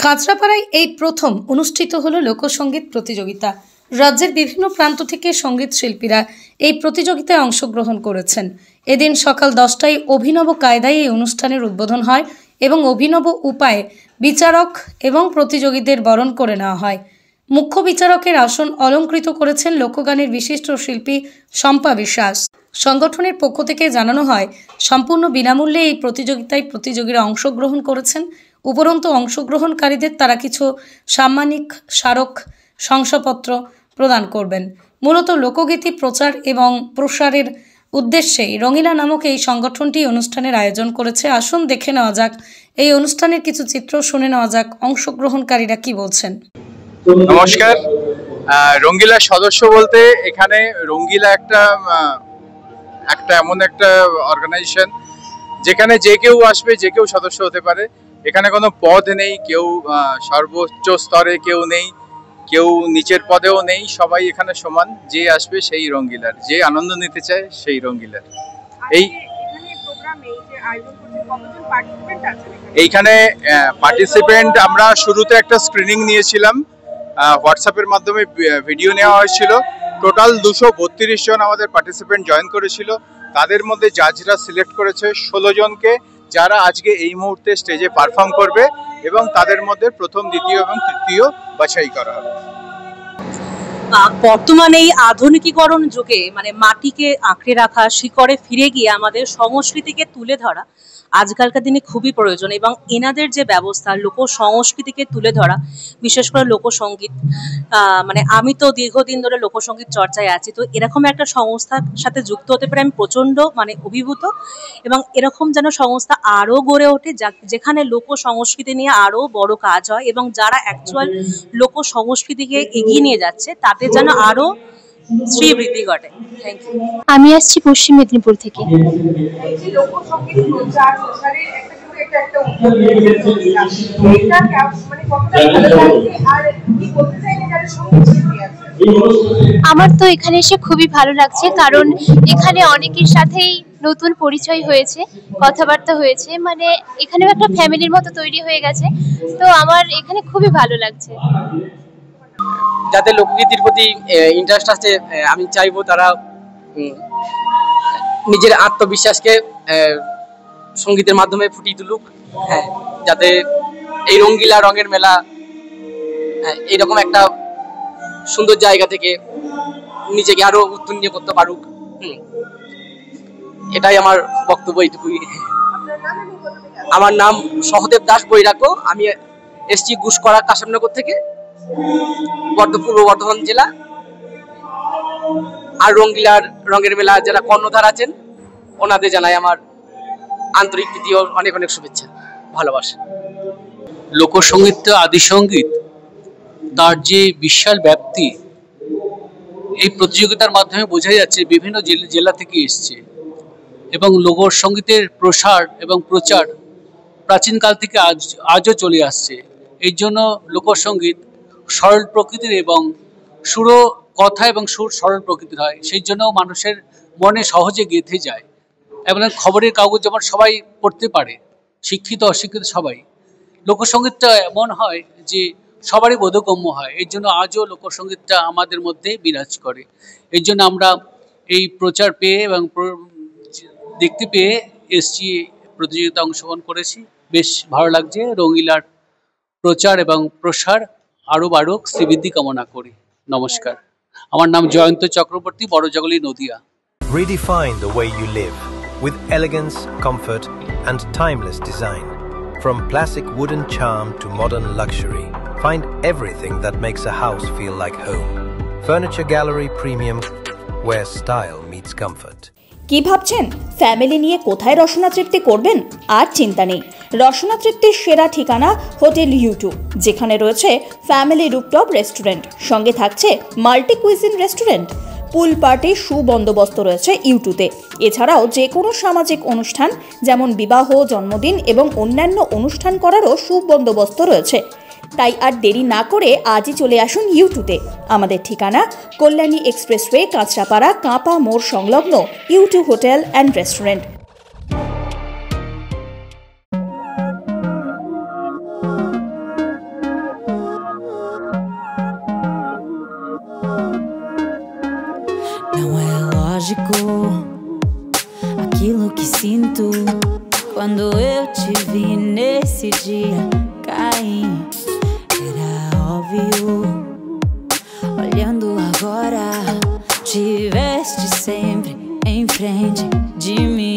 কাঁচরাপাড়ায় এই প্রথম অনুষ্ঠিত হলো লোকসঙ্গীত প্রতিযোগিতা। রাজ্যের বিভিন্ন প্রান্ত থেকে সঙ্গীত শিল্পীরা এই প্রতিযোগিতায় অংশগ্রহণ করেছেন। এদিন সকাল 10টায় অভিনব কায়দায় এই অনুষ্ঠানের উদ্বোধন হয় এবং অভিনব উপায়ে বিচারক এবং প্রতিযোগীদের বরণ করে নেওয়া হয়। মুখ্য বিচারকের আসন অলঙ্কৃত করেছেন লোকগানের বিশিষ্ট শিল্পী শম্পা বিশ্বাস। সংগঠনের পক্ষ থেকে জানানো হয়, সম্পূর্ণ বিনামূল্যে এই প্রতিযোগিতায় প্রতিযোগীরা অংশগ্রহণ করেছেন। উপরন্তু অংশগ্রহণকারীদের তারা কিছু সাম্মানিক স্মারক শংসাপত্র প্রদান করবেন। মূলত লোকগীতি প্রচার এবং প্রসারের উদ্দেশ্যে রঙিলা নামক এই সংগঠনটি অনুষ্ঠানের আয়োজন করেছে। আসুন দেখে নেওয়া যাক এই অনুষ্ঠানের কিছু চিত্র, শুনে নেওয়া যাক অংশগ্রহণকারীরা কি বলছেন। নমস্কার। রঙ্গিলা সদস্য বলতে এখানে রঙ্গিলা একটা এমন একটা অর্গানাইজেশন যেখানে যে কেউ আসবে, যে কেউ সদস্য হতে পারে। এখানে কোনো পদ নেই, কেউ সর্বোচ্চ স্তরে কেউ নেই, কেউ নিচের পদেও নেই, সবাই এখানে সমান। যে আসবে সেই রঙ্গিলার, যে আনন্দ নিতে চায় সেই রঙ্গিলার। এইখানে পার্টিসিপেন্ট আমরা শুরুতে একটা স্ক্রিনিং নিয়েছিলাম, হোয়াটসঅ্যাপের মাধ্যমে ভিডিও নেওয়া হয়েছিল। টোটাল 232 জন আমাদের পার্টিসিপেন্ট জয়েন করেছিল। তাদের মধ্যে জাজরা সিলেক্ট করেছে 16 জনকে, যারা আজকে এই মুহূর্তে স্টেজে পারফর্ম করবে, এবং তাদের মধ্যে প্রথম, দ্বিতীয় এবং তৃতীয় বাছাই করা হবে। বর্তমানে এই আধুনিকীকরণ যুগে মাটিকে আঁকড়ে রাখা, শিকড়ে ফিরে গিয়ে আমাদের সংস্কৃতিকে তুলে ধরা আজকালকার দিনে খুবই প্রয়োজন। এবং এনাদের যে ব্যবস্থা লোক সংস্কৃতিকে তুলে ধরা, বিশেষ করে লোকসঙ্গীত, আমি তো দীর্ঘদিন ধরে লোকসঙ্গীত চর্চায় আছি, তো এরকম একটা সংস্থার সাথে যুক্ত হতে পারে আমি প্রচন্ড অভিভূত। এবং এরকম যেন সংস্থা আরো গড়ে ওঠে, যেখানে লোক সংস্কৃতি নিয়ে আরো বড় কাজ হয় এবং যারা অ্যাকচুয়াল লোক সংস্কৃতিকে এগিয়ে নিয়ে যাচ্ছে তাদের যেন আরো শ্রীবৃদ্ধি ঘটে। Thank you. আমি আসছি পশ্চিম মেদিনীপুর থেকে। আমার তো এখানে এসে খুবই ভালো লাগছে, কারণ এখানে অনেকের সাথেই নতুন পরিচয় হয়েছে, কথাবার্তা হয়েছে, এখানেও একটা ফ্যামিলির মতো তৈরি হয়ে গেছে। তো আমার এখানে খুবই ভালো লাগছে। যাদের লোকগীতির প্রতি ইন্টারেস্ট আছে, আমি চাইবো তারা নিজের আত্মবিশ্বাসকে সঙ্গীতের মাধ্যমে ফুটিয়ে তুলুক। যাতে এই রঙ্গিলা রঙের মেলা এইরকম একটা সুন্দর জায়গা থেকে নিজেকে আরো উত্তীর্ণ করতে পারুক। এটাই আমার বক্তব্য, এইটুকুই। আমার নাম সহদেব দাস বৈরাগ্য। আমি এসছি গুসকরা কাশিমনগর থেকে, পূর্ব বর্ধমান জেলা। আর রঙ্গিলার রঙের মেলা যারা কর্ণধার আছেন ওনাদের জানাই আমার আন্তরিক প্রীতি ও অনেক অনেক শুভেচ্ছা, ভালোবাসা। লোকসঙ্গীত আদিসঙ্গীত, তার যে বিশাল ব্যাপ্তি এই প্রতিযোগিতার মাধ্যমে বোঝা যাচ্ছে বিভিন্ন জেলা থেকে এসছে। এবং লোকসঙ্গীতের প্রসার এবং প্রচার প্রাচীনকাল থেকে আজও চলে আসছে। এই জন্য লোকসঙ্গীত সরল প্রকৃতির এবং কথা এবং সুর সরল প্রকৃতির হয়, সেই জন্য মানুষের মনে সহজে গেঁথে যায়। এবং খবরের কাগজ যেমন সবাই পড়তে পারে, শিক্ষিত অশিক্ষিত সবাই, লোকসঙ্গীতটা এমন হয় যে সবারই বোধগম্য হয়। এই জন্য আজও লোকসঙ্গীতটা আমাদের মধ্যে বিরাজ করে। এই জন্য আমরা এই প্রচার পেয়ে এবং দেখতে পেয়ে এসছি, প্রতিযোগিতা অংশগ্রহণ করেছি, বেশ ভালো লাগছে। রঙ্গিলার প্রচার এবং প্রসার আরও বাড়ুক, শ্রীবৃদ্ধি কামনা করি। নমস্কার, আমার নাম Jayanta Chakraborty, বড়জগলি, Nadia. Redefine the way you live with elegance, comfort and timeless design. From classic wooden charm to modern luxury, find everything that makes a house feel like home. Furniture Gallery Premium, where style meets comfort. কি ভাবছেন family নিয়ে কোথায় রসনা তৃপ্তি করবেন? আর চিন্তা নেই, রসনা তৃপ্তির সেরা ঠিকানা হোটেল ইউ2, যেখানে রয়েছে ফ্যামিলি রুফটপ রেস্টুরেন্ট, সঙ্গে থাকছে মাল্টি কুইজিন রেস্টুরেন্ট। পুল পার্টির সুবন্দোবস্ত রয়েছে ইউ2তে। এছাড়াও যে কোনো সামাজিক অনুষ্ঠান যেমন বিবাহ, জন্মদিন এবং অন্যান্য অনুষ্ঠান করারও সুবন্দোবস্ত রয়েছে। তাই আর দেরি না করে আজই চলে আসুন ইউ2তে। আমাদের ঠিকানা কল্যাণী এক্সপ্রেসওয়ে, কাঁচরাপাড়া, কাঁপা মোড় সংলগ্ন ইউ2 hotel and restaurant. Não é lógico aquilo que sinto quando eu te vi nesse dia cair. Era óbvio, olhando agora, tiveste sempre em frente de mim.